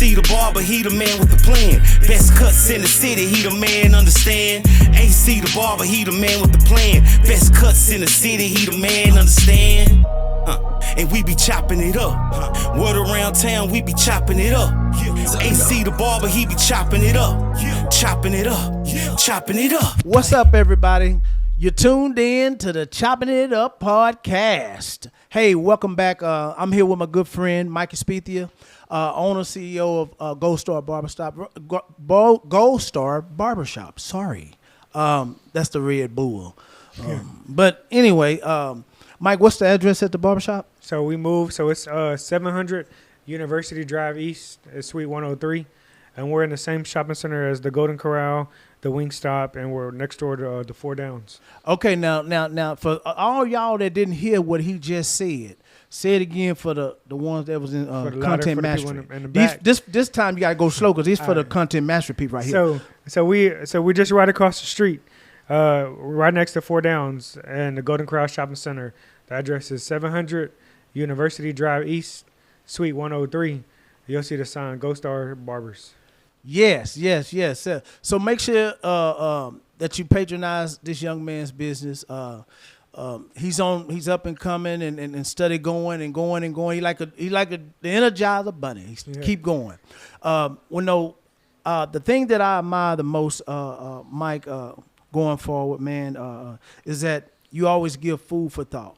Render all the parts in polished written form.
AC the barber, he the man with the plan. Best cuts in the city, he the man, understand? AC the barber, he the man with the plan. Best cuts in the city, he the man, understand? And we be chopping it up. Word around town, we be chopping it up. AC the barber, he be chopping it up. Chopping it up. Chopping it up. What's up, everybody? You're tuned in to the Chopping It Up podcast. Hey, welcome back. I'm here with my good friend, Mike Espitia, owner, CEO of Gold Star Barbershop. Gold Star Barbershop. Sorry. That's the Red Bull. But anyway, Mike, what's the address at the barbershop? So we moved. So it's 700 University Drive East, Suite 103. And we're in the same shopping center as the Golden Corral, the Wingstop, and we're next door to the Four Downs. Okay, now, for all y'all that didn't hear what he just said, say it again for the ones that was in content mastery. This time you gotta go slow because it's for the content mastery people right here. So we just right across the street, right next to Four Downs and the Golden Corral Shopping Center. The address is 700 University Drive East, Suite 103. You'll see the sign, Gold Star Barbers. Yes. So make sure that you patronize this young man's business. He's up and coming and steady going. He like the Energizer Bunny. Keep going. The thing that I admire the most, Mike, going forward, man, is that you always give food for thought,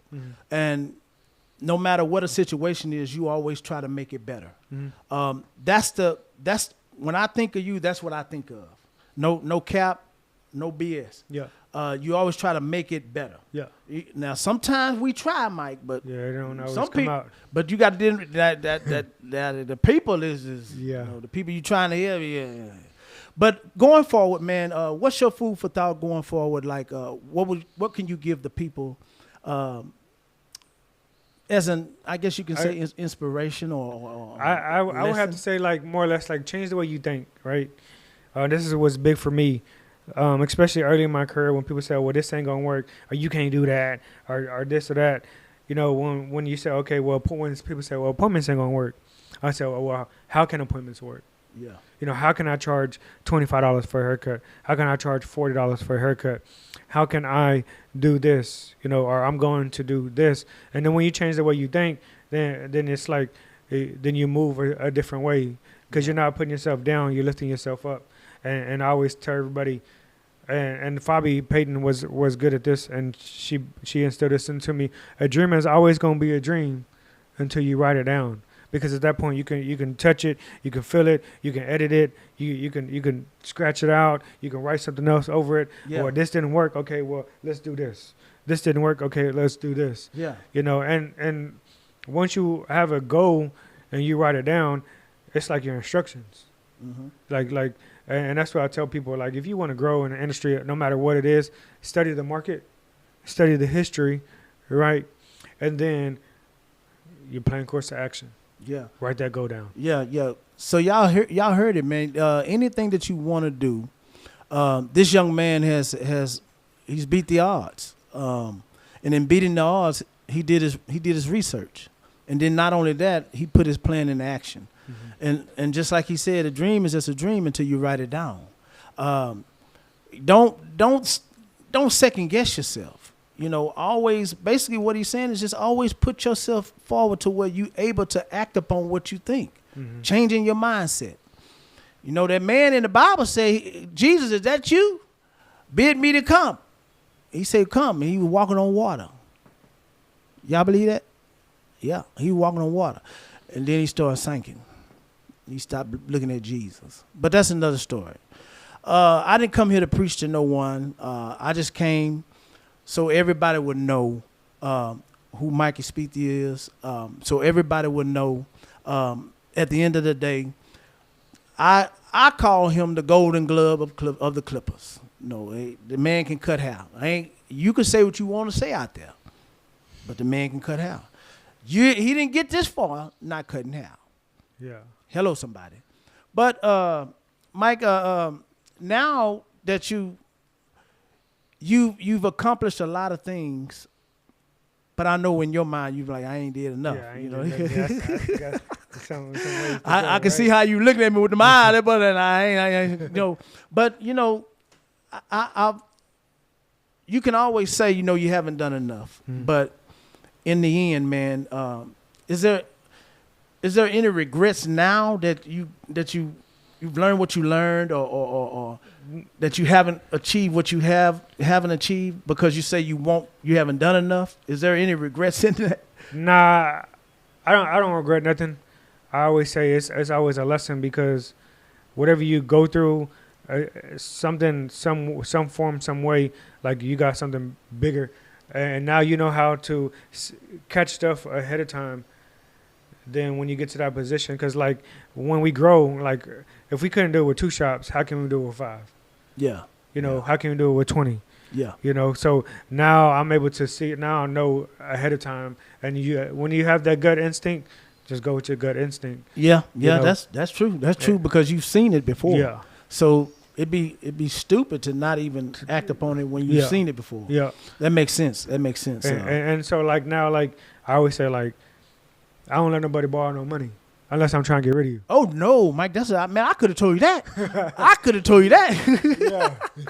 and no matter what a situation is, you always try to make it better. That's when I think of you, that's what I think of. No cap, no BS. Yeah. You always try to make it better. Yeah. Now sometimes we try, Mike, but it don't always some come people, out. but you got to that the people is yeah. The people you trying to help. Yeah. But going forward, man, what's your food for thought going forward? Like, what can you give the people? As I guess you can say inspiration or I would have to say like more or less like change the way you think, right? This is what's big for me, especially early in my career when people say, well, this ain't gonna work, or you can't do that, or this or that. You know, when you say, okay, well, when people say, well, appointments ain't gonna work, I say, well, how can appointments work? Yeah. You know, how can I charge $25 for a haircut? How can I charge $40 for a haircut? How can I do this? You know, or I'm going to do this. And then when you change the way you think, then it's like, then you move a different way because you're not putting yourself down, you're lifting yourself up. And I always tell everybody, and Fabi Payton was good at this, and she instilled this into me. A dream is always going to be a dream until you write it down. Because at that point you can touch it, you can feel it, you can edit it, you can scratch it out, you can write something else over it. Yeah. Or this didn't work, okay, well let's do this. This didn't work, okay, let's do this. Yeah. You know, and once you have a goal and you write it down, it's like your instructions. Like, and that's what I tell people. Like, if you want to grow in the industry, no matter what it is, study the market, study the history, right, and then you plan course of action. Yeah. Write that goal down. Yeah. So y'all heard it, man. Anything that you want to do, this young man he's beat the odds. And in beating the odds, he did his research. And then not only that, he put his plan into action. And just like he said, a dream is just a dream until you write it down. Don't second guess yourself. You know, always, basically what he's saying is just always put yourself forward to where you're able to act upon what you think, changing your mindset. You know, that man in the Bible say, Jesus, is that you? Bid me to come. He said, come, and he was walking on water. Y'all believe that? Yeah, he was walking on water. And then he started sinking. He stopped looking at Jesus. But that's another story. I didn't come here to preach to no one. I just came so everybody would know who Mike Espitia is. So everybody would know at the end of the day, I call him the Golden Glove of the Clippers. No, the man can cut hair. You can say what you want to say out there, but the man can cut hair. He didn't get this far not cutting hair. Yeah. Hello, somebody. But Mike, now that you've accomplished a lot of things, but I know in your mind you're like, I ain't did enough. Yeah, I you ain't know. did some ways to I go, can see right? how you looking at me with the eye, but I ain't, you know. But you know, I you can always say, you know, you haven't done enough. But in the end, man, is there any regrets now that you've learned what you learned, or that you haven't achieved what you haven't achieved because you say you haven't done enough? Is there any regrets in that? Nah, I don't regret nothing. I always say it's always a lesson, because whatever you go through, something, some form, some way, like you got something bigger, and now you know how to catch stuff ahead of time. Then when you get to that position, because like when we grow, like if we couldn't do it with 2 shops, how can we do it with 5? Yeah. You know, how can we do it with 20? Yeah. You know, so now I'm able to see it. Now I know ahead of time, and when you have that gut instinct, just go with your gut instinct. Yeah. You know? That's true. That's true, because you've seen it before. Yeah. So it'd be stupid to not even act upon it when you've seen it before. Yeah. That makes sense. And so like now, like I always say, like I don't let nobody borrow no money unless I'm trying to get rid of you. Oh no, Mike, man, I could have told you that. I could have told you that.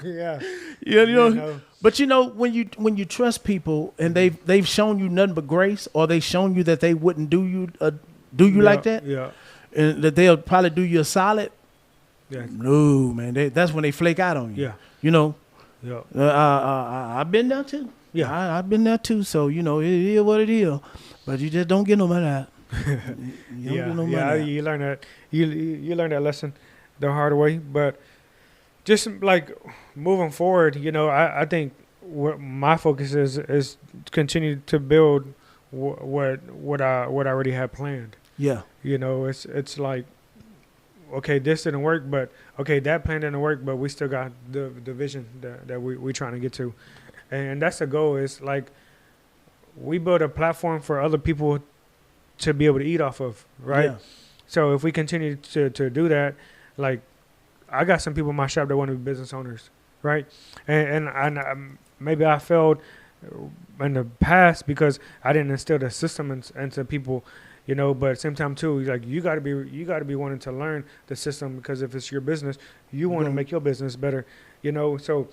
Yeah. You know, You know. but you know, when you trust people and they've shown you nothing but grace, or they've shown you that they wouldn't do you like that, Yeah. and that they'll probably do you a solid. Yeah. No, man, that's when they flake out on you. Yeah. You know, Yeah. I've been there too. Yeah. I've been there too. So you know, it is what it is. But you just don't get no money out. You don't get no money out. You learn that you learn that lesson the hard way. But just like moving forward, you know, I think what my focus is continue to build what I already had planned. Yeah. You know, it's like, okay, this didn't work, but okay, that plan didn't work, but we still got the vision that we trying to get to, and that's the goal. Is like we build a platform for other people to be able to eat off of, right? Yeah. So if we continue to do that, like I got some people in my shop that want to be business owners, right? And maybe I failed in the past because I didn't instill the system into people, you know. But at the same time too, like you got to be wanting to learn the system, because if it's your business, you want to make your business better, you know. So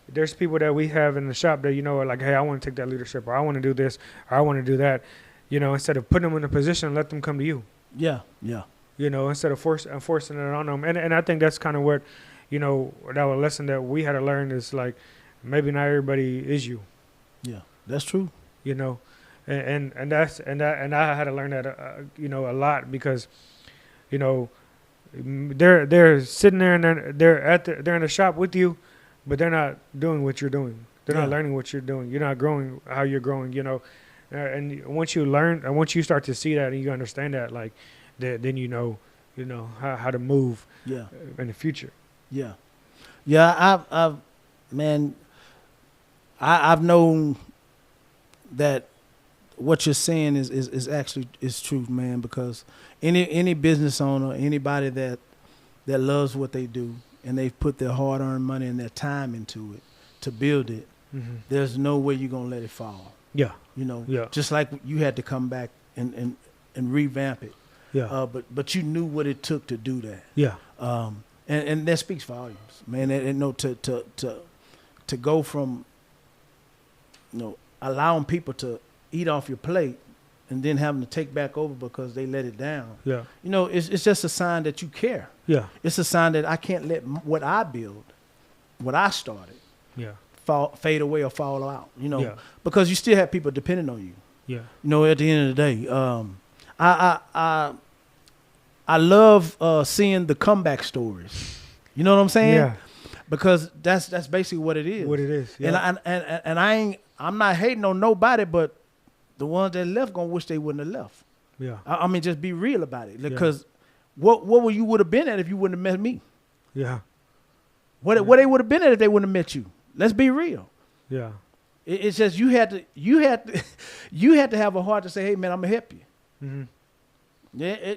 there's people that we have in the shop that, you know, are like, hey, I want to take that leadership, or I want to do this, or I want to do that, you know. Instead of putting them in a position, let them come to you. Yeah. Yeah. You know, instead of forcing it on them. And I think that's kind of what, you know, that was a lesson that we had to learn, is like, maybe not everybody is you. Yeah. That's true. You know, and I had to learn that, you know, a lot, because, you know, they're sitting there and they're in the shop with you, but they're not doing what you're doing. They're not learning what you're doing. You're not growing how you're growing, you know. And once you learn, and once you start to see that and you understand that, like, then you know how to move in the future. Yeah. Yeah. I've known that what you're saying is actually true, man, because any business owner, anybody that loves what they do, and they've put their hard-earned money and their time into it to build it, there's no way you're gonna let it fall. Yeah. You know, just like you had to come back and revamp it. Yeah. But you knew what it took to do that. Yeah. And that speaks volumes, man. And no, to go from, you know, allowing people to eat off your plate and then having to take back over because they let it down. Yeah. You know, it's just a sign that you care. Yeah. It's a sign that I can't let what I build, what I started, Yeah. fade away or fall out. You know, Yeah. because you still have people depending on you. Yeah. You know, at the end of the day, I love seeing the comeback stories. You know what I'm saying? Yeah. Because that's basically what it is. What it is. Yeah. And I'm not hating on nobody, but the ones that left gonna wish they wouldn't have left. Yeah. I mean, just be real about it. Because what you would have been at if you wouldn't have met me? Yeah. What they would have been at if they wouldn't have met you? Let's be real. Yeah. It's just you had to have a heart to say, hey man, I'm gonna help you. Mm-hmm. Yeah,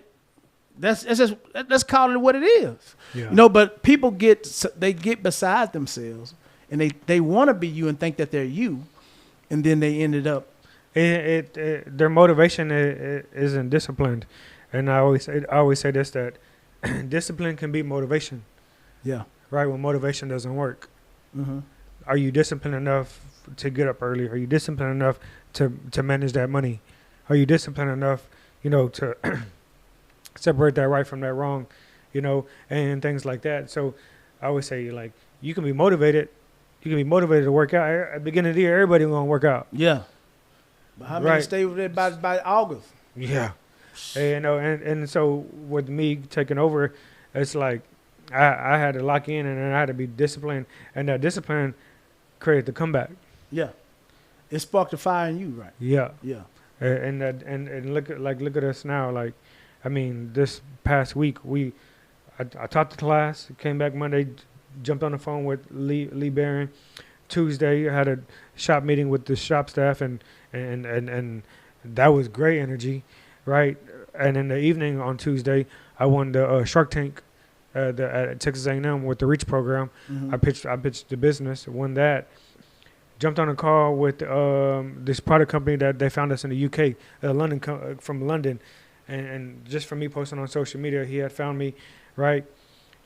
let's call it what it is. Yeah. You know, but people get beside themselves and they want to be you and think that they're you, and then they ended up. Their motivation isn't disciplined, And I always say this, that discipline can beat motivation, Yeah. right? When motivation doesn't work, Mm-hmm. are you disciplined enough to get up early? Are you disciplined enough to manage that money? Are you disciplined enough, to separate that right from that wrong, and things like that? So I always say, like, you can be motivated. You can be motivated to work out. At the beginning of the year, everybody gonna work out. Yeah. But how many Right. stay with it by August? Yeah. And so with me taking over, it's like I had to lock in, and then I had to be disciplined, and that discipline created the comeback. Yeah. It sparked a fire in you, right? Yeah. Yeah. And look at us now. Like, I mean, this past week I taught the class, came back Monday, jumped on the phone with Lee Barron. Tuesday I had a shop meeting with the shop staff, and that was great energy, right? And in the evening on Tuesday, I won the Shark Tank at Texas A&M with the Reach program. Mhm. I pitched the business, won that. Jumped on a call with this product company that they found us in the UK, from London, and just from me posting on social media, he had found me, right?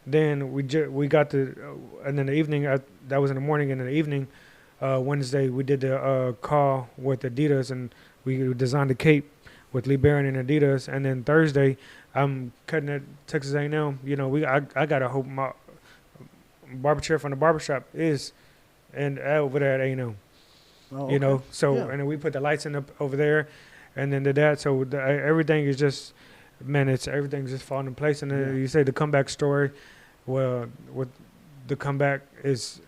Then we got and then the evening, that was in the morning, and in the evening, Wednesday, we did the call with Adidas, and we designed a cape with Lee Barron and Adidas. And then Thursday, I'm cutting at Texas A&M. I got a whole my barber chair from the barbershop is and over there at A&M. Oh, You know, okay. so Yeah. and then we put the lights in over there, and then did that. So everything is just, man, everything's just falling in place. And then Yeah. you say the comeback story. Well, with the comeback it's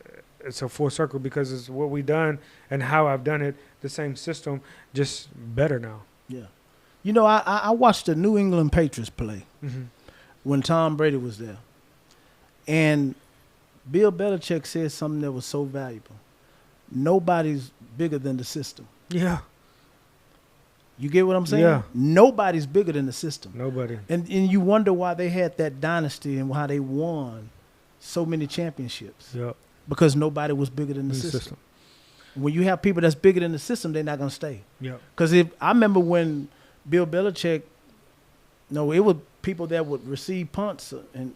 a full circle, because it's what we done and how I've done it. The same system, just better now. Yeah. I watched the New England Patriots play Mm-hmm. when Tom Brady was there. And Bill Belichick said something that was so valuable. Nobody's bigger than the system. Yeah. You get what I'm saying? Yeah. Nobody's bigger than the system. Nobody. And you wonder why they had that dynasty and why they won so many championships. Yeah. Because nobody was bigger than the system. When you have people that's bigger than the system, they're not going to stay. Yeah. Because I remember when Bill Belichick, it was people that would receive punts and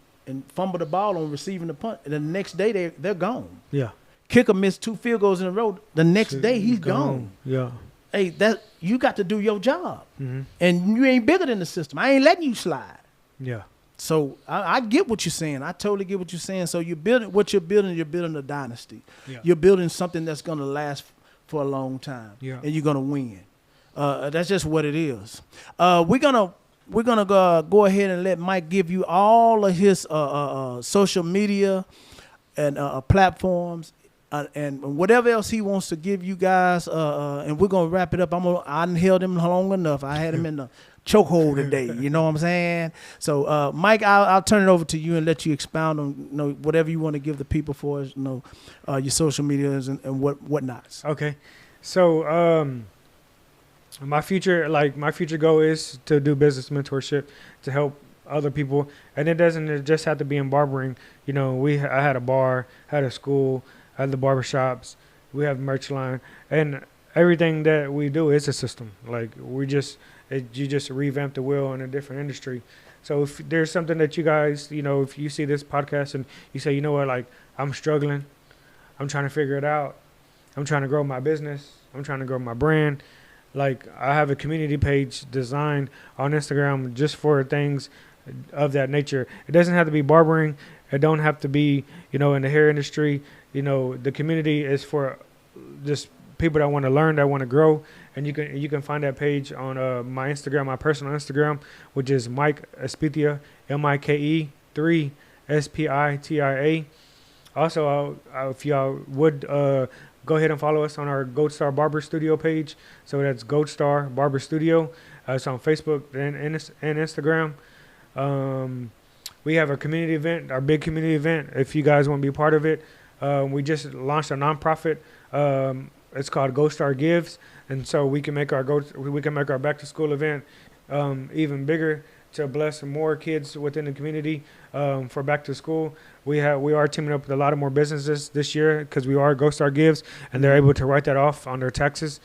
fumble the ball on receiving the punt. And the next day, they're gone. Yeah. Kicker missed 2 field goals in a row. The next day, he's gone. Yeah. Hey, you got to do your job. Mm-hmm. And you ain't bigger than the system. I ain't letting you slide. Yeah. So I get what you're saying. I totally get what you're saying. So you're building you're building a dynasty. Yeah. You're building something that's going to last for a long time. Yeah. And you're going to win. That's just what it is. We're gonna go ahead and let Mike give you all of his social media and platforms. And whatever else he wants to give you guys, and we're gonna wrap it up. I done held him long enough. I had him in the chokehold today. You know what I'm saying? So, Mike, I'll turn it over to you and let you expound on whatever you want to give the people for your social medias and whatnots. Okay. So my future goal is to do business mentorship to help other people, and it doesn't just have to be in barbering. I had a bar, had a school, had the barbershops, we have merch line, and everything that we do is a system. Like you just revamp the wheel in a different industry. So if there's something that you guys, if you see this podcast and you say, like, I'm struggling, I'm trying to figure it out, I'm trying to grow my business, I'm trying to grow my brand. Like, I have a community page designed on Instagram just for things of that nature. It doesn't have to be barbering. It don't have to be, in the hair industry. The community is for just people that want to learn, that want to grow. And you can find that page on my Instagram, my personal Instagram, which is Mike Espitia, MIKE 3 SPITIA. Also, if y'all would go ahead and follow us on our Gold Star Barber Studio page. So that's Gold Star Barber Studio. It's on Facebook and Instagram. We have our community event, our big community event. If you guys want to be a part of it, we just launched a nonprofit. It's called Gold Star Gives, and so we can make our back to school event even bigger to bless more kids within the community for back to school. We are teaming up with a lot of more businesses this year because we are Gold Star Gives, and they're able to write that off on their taxes.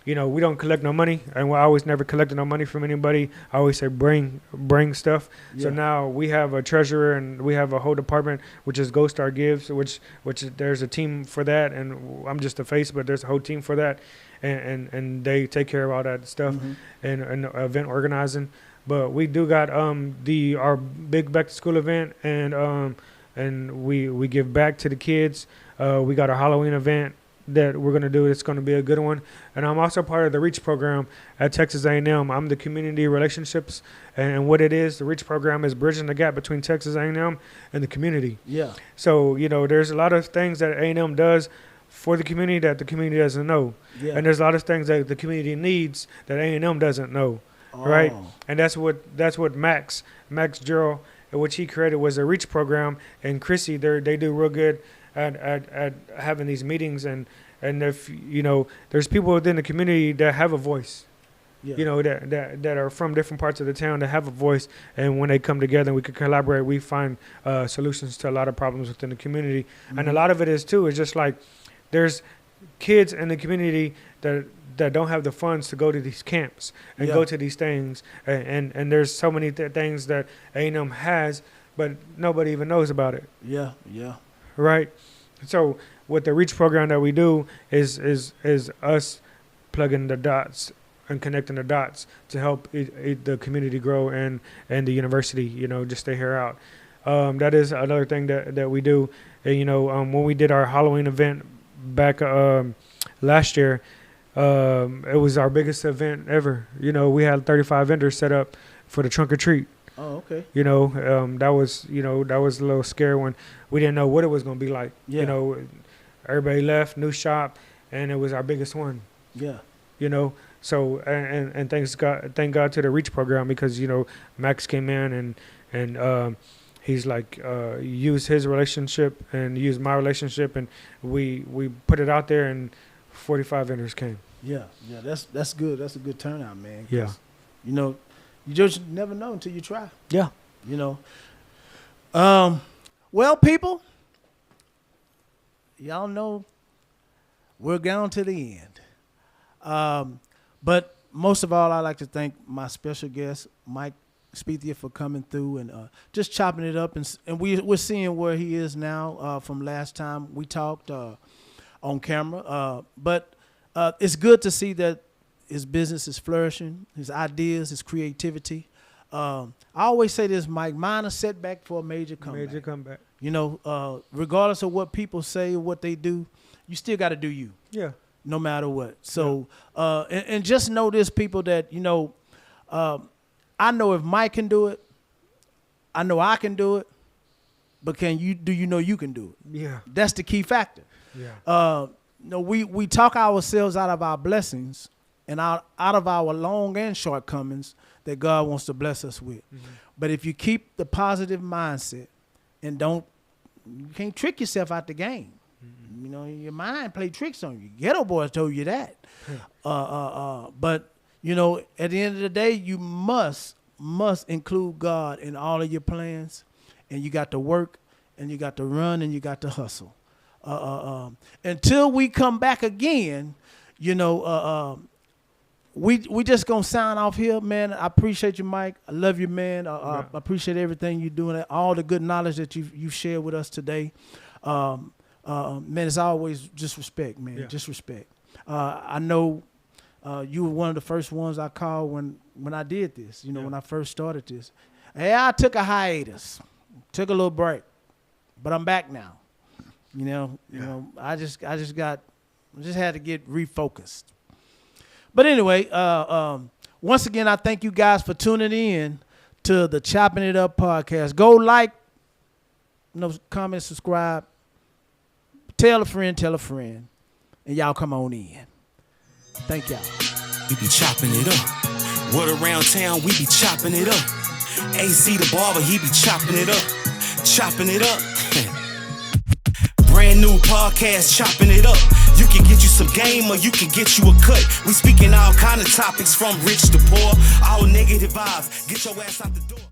you know, we don't collect no money, and we always never collected no money from anybody. I always say bring stuff. So Yeah. now we have a treasurer and we have a whole department, which is Ghost Star Gives, which there's a team for that, and I'm just a face, but there's a whole team for that, and they take care of all that stuff and event organizing. But we do got our big back to school event, and we give back to the kids. We got our Halloween event that we're going to do. It's going to be a good one. And I'm also part of the REACH program at Texas A&M. I'm the community relationships, and what it is, the REACH program is bridging the gap between Texas A&M and the community. Yeah. So, you know, there's a lot of things that A&M does for the community that the community doesn't know. Yeah. And there's a lot of things that the community needs that A&M doesn't know. Right, and that's what Max Gerald, which he created, was a REACH program, and Chrissy, they do real good at having these meetings, and if you know, there's people within the community that have a voice, you know, that are from different parts of the town that have a voice, and when they come together and we can collaborate, we find solutions to a lot of problems within the community, and a lot of it is just like there's kids in the community that don't have the funds to go to these camps and go to these things, and there's so many things that A&M has, but nobody even knows about it. Yeah. Right. So what the REACH program that we do is us plugging the dots and connecting the dots to help the community grow and the university, you know, just stay here out. That is another thing that we do. And, you know, when we did our Halloween event back last year, it was our biggest event ever. You know, we had 35 vendors set up for the trunk or treat. Oh, okay. You know, that was a little scary when we didn't know what it was going to be like. Yeah. You know, everybody left, new shop, and it was our biggest one. Yeah. You know, so and thank God to the REACH program, because, you know, Max came in and he's like used his relationship and used my relationship, and we put it out there, and 45 vendors came. Yeah. That's good. That's a good turnout, man. Yeah. You know, you just never know until you try. Yeah. You know. Well, people, y'all know we're down to the end. But most of all, I'd like to thank my special guest, Mike Espitia, for coming through and just chopping it up. And we're seeing where he is now from last time we talked on camera. But it's good to see that his business is flourishing, his ideas, his creativity. I always say this, Mike, minor setback for a major comeback. You know, regardless of what people say, what they do, you still got to do you. Yeah. No matter what. So, and just know this, people, that, you know, I know if Mike can do it, I know I can do it, but do you know you can do it? Yeah. That's the key factor. Yeah. No, we talk ourselves out of our blessings and out of our long and shortcomings that God wants to bless us with. Mm-hmm. But if you keep the positive mindset and you can't trick yourself out the game. Mm-hmm. You know, your mind play tricks on you. Ghetto boys told you that. But, you know, at the end of the day, you must include God in all of your plans, and you got to work, and you got to run, and you got to hustle. Until we come back again, you know, we just gonna sign off here, man. I appreciate you, Mike. I love you, man. I appreciate everything you're doing, all the good knowledge that you've shared with us today. Man, it's always just respect, man. Yeah. Just respect. I know you were one of the first ones I called when I did this. You know, when I first started this. Hey, I took a hiatus, took a little break, but I'm back now. You know, I just had to get refocused. But anyway, once again, I thank you guys for tuning in to the Chopping It Up podcast. Go like, comment, subscribe, tell a friend, and y'all come on in. Thank y'all. We be chopping it up. Word around town, we be chopping it up. AC the barber, he be chopping it up. Chopping it up. Brand new podcast, chopping it up. You can get you some game or you can get you a cut. We speaking all kind of topics from rich to poor. All negative vibes. Get your ass out the door.